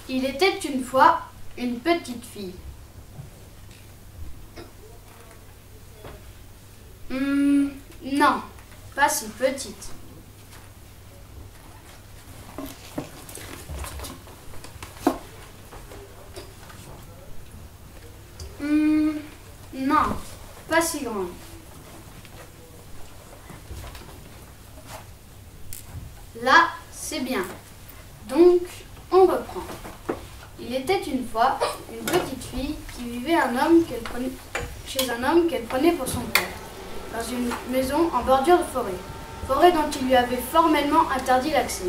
Il était une fois une petite fille. Non, pas si petite. Non, pas si grande. Là, c'est bien. Donc, on reprend. Il était une fois une petite fille qui vivait chez un homme qu'elle prenait pour son père, dans une maison en bordure de forêt. Forêt dont il lui avait formellement interdit l'accès.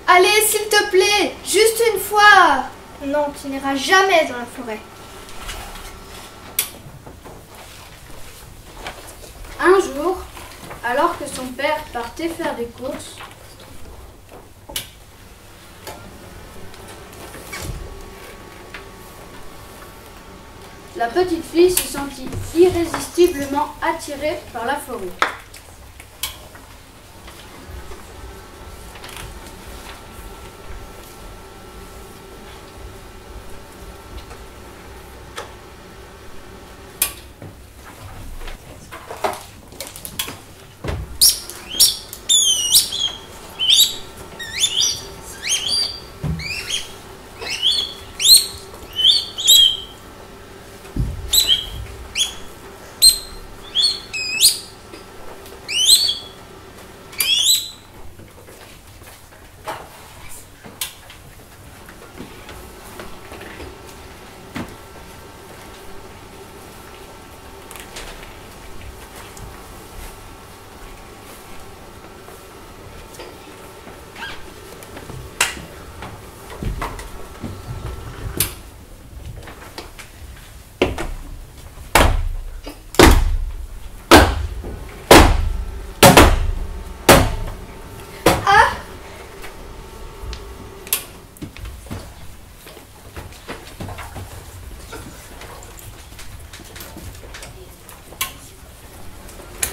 Allez, s'il te plaît, juste une fois. Non, tu n'iras jamais dans la forêt. Un jour, alors que son père partait faire des courses, la petite fille se sentit irrésistiblement attirée par la forêt.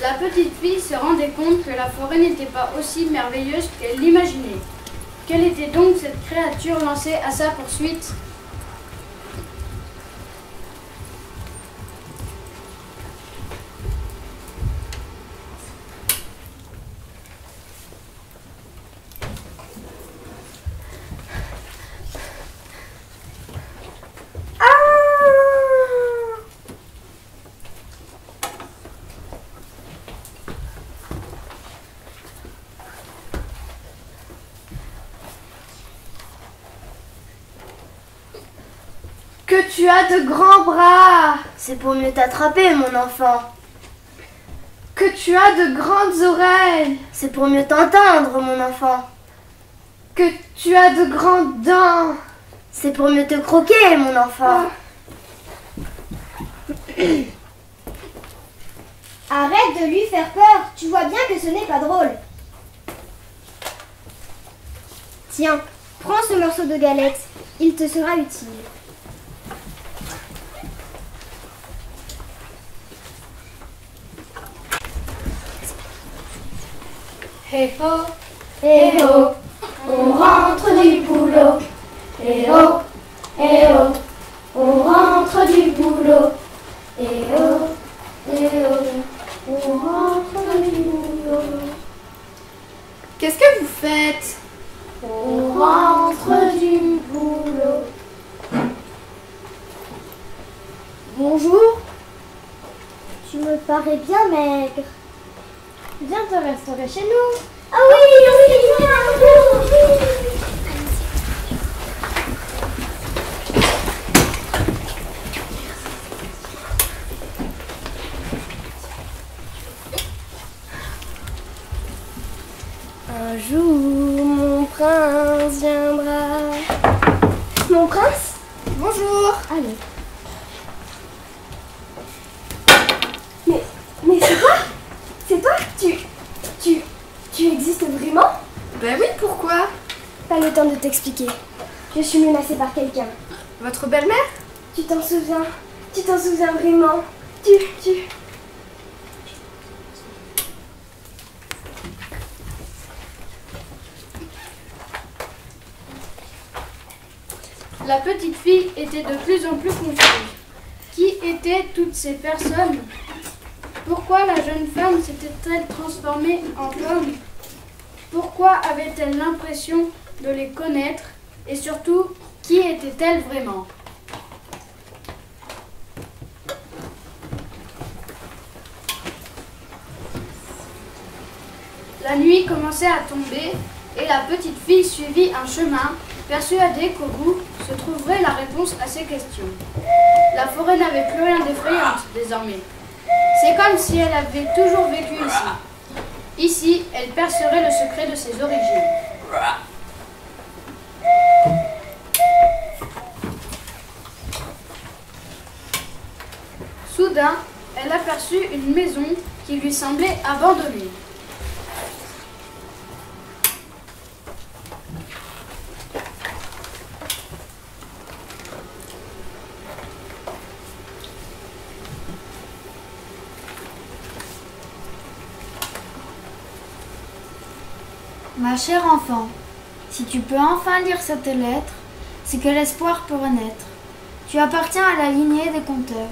La petite fille se rendait compte que la forêt n'était pas aussi merveilleuse qu'elle l'imaginait. Quelle était donc cette créature lancée à sa poursuite ? Que tu as de grands bras. C'est pour mieux t'attraper, mon enfant. Que tu as de grandes oreilles. C'est pour mieux t'entendre, mon enfant. Que tu as de grandes dents. C'est pour mieux te croquer, mon enfant. Arrête de lui faire peur. Tu vois bien que ce n'est pas drôle. Tiens, prends ce morceau de galette. Il te sera utile. Hey ho, Eh oh, on rentre du boulot. Eh oh, on rentre du boulot. Eh oh, on rentre du boulot. Qu'est-ce que vous faites? On rentre du boulot. Bonjour. Tu me parais bien maigre. Viens te restaurer chez nous. Ah oui, viens. Un jour, mon prince viendra. Mon prince? Bonjour. Allez. Mais c'est toi? C'est toi? Tu existes vraiment? Ben oui, pourquoi? Pas le temps de t'expliquer. Je suis menacée par quelqu'un. Votre belle-mère? Tu t'en souviens? Tu t'en souviens vraiment? Tu... La petite fille était de plus en plus confuse. Qui étaient toutes ces personnes? Pourquoi la jeune femme s'était-elle transformée en homme? Pourquoi avait-elle l'impression de les connaître? Et surtout, qui était-elle vraiment? La nuit commençait à tomber et la petite fille suivit un chemin, persuadée qu'au bout se trouverait la réponse à ses questions. La forêt n'avait plus rien d'effrayant désormais. C'est comme si elle avait toujours vécu ici. Ici, elle percerait le secret de ses origines. Soudain, elle aperçut une maison qui lui semblait abandonnée. Ma chère enfant, si tu peux enfin lire cette lettre, c'est que l'espoir peut renaître. Tu appartiens à la lignée des conteurs.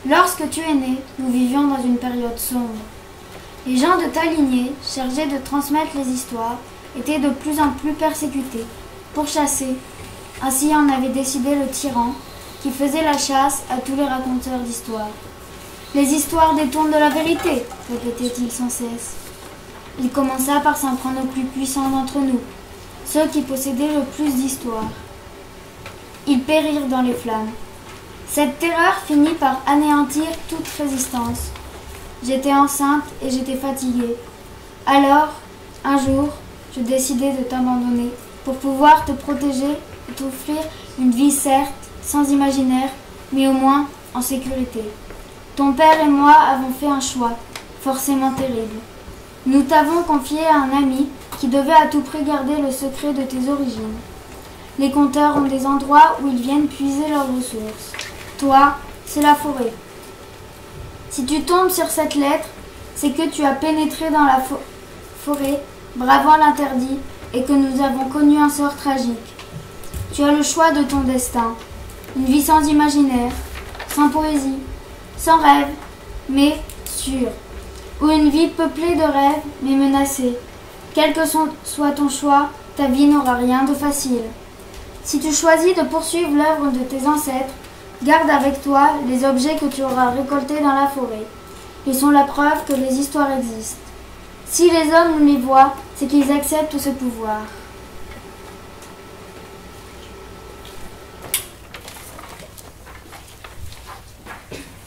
Lorsque tu es né, nous vivions dans une période sombre. Les gens de ta lignée, chargés de transmettre les histoires, étaient de plus en plus persécutés, pourchassés. Ainsi en avait décidé le tyran, qui faisait la chasse à tous les raconteurs d'histoires. Les histoires détournent de la vérité, répétait-il sans cesse. Il commença par s'en prendre aux plus puissants d'entre nous, ceux qui possédaient le plus d'histoires. Ils périrent dans les flammes. Cette terreur finit par anéantir toute résistance. J'étais enceinte et j'étais fatiguée. Alors, un jour, je décidai de t'abandonner pour pouvoir te protéger et t'offrir une vie certes sans imaginaire, mais au moins en sécurité. Ton père et moi avons fait un choix, forcément terrible. Nous t'avons confié à un ami qui devait à tout prix garder le secret de tes origines. Les conteurs ont des endroits où ils viennent puiser leurs ressources. Toi, c'est la forêt. Si tu tombes sur cette lettre, c'est que tu as pénétré dans la forêt, bravant l'interdit, et que nous avons connu un sort tragique. Tu as le choix de ton destin. Une vie sans imaginaire, sans poésie, sans rêve, mais sûre. Ou une vie peuplée de rêves, mais menacée. Quel que soit ton choix, ta vie n'aura rien de facile. Si tu choisis de poursuivre l'œuvre de tes ancêtres, garde avec toi les objets que tu auras récoltés dans la forêt. Ils sont la preuve que les histoires existent. Si les hommes les voient, c'est qu'ils acceptent ce pouvoir.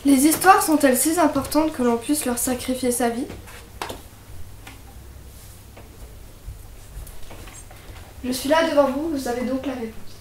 Les histoires sont-elles si importantes que l'on puisse leur sacrifier sa vie? Je suis là devant vous, vous avez donc la réponse.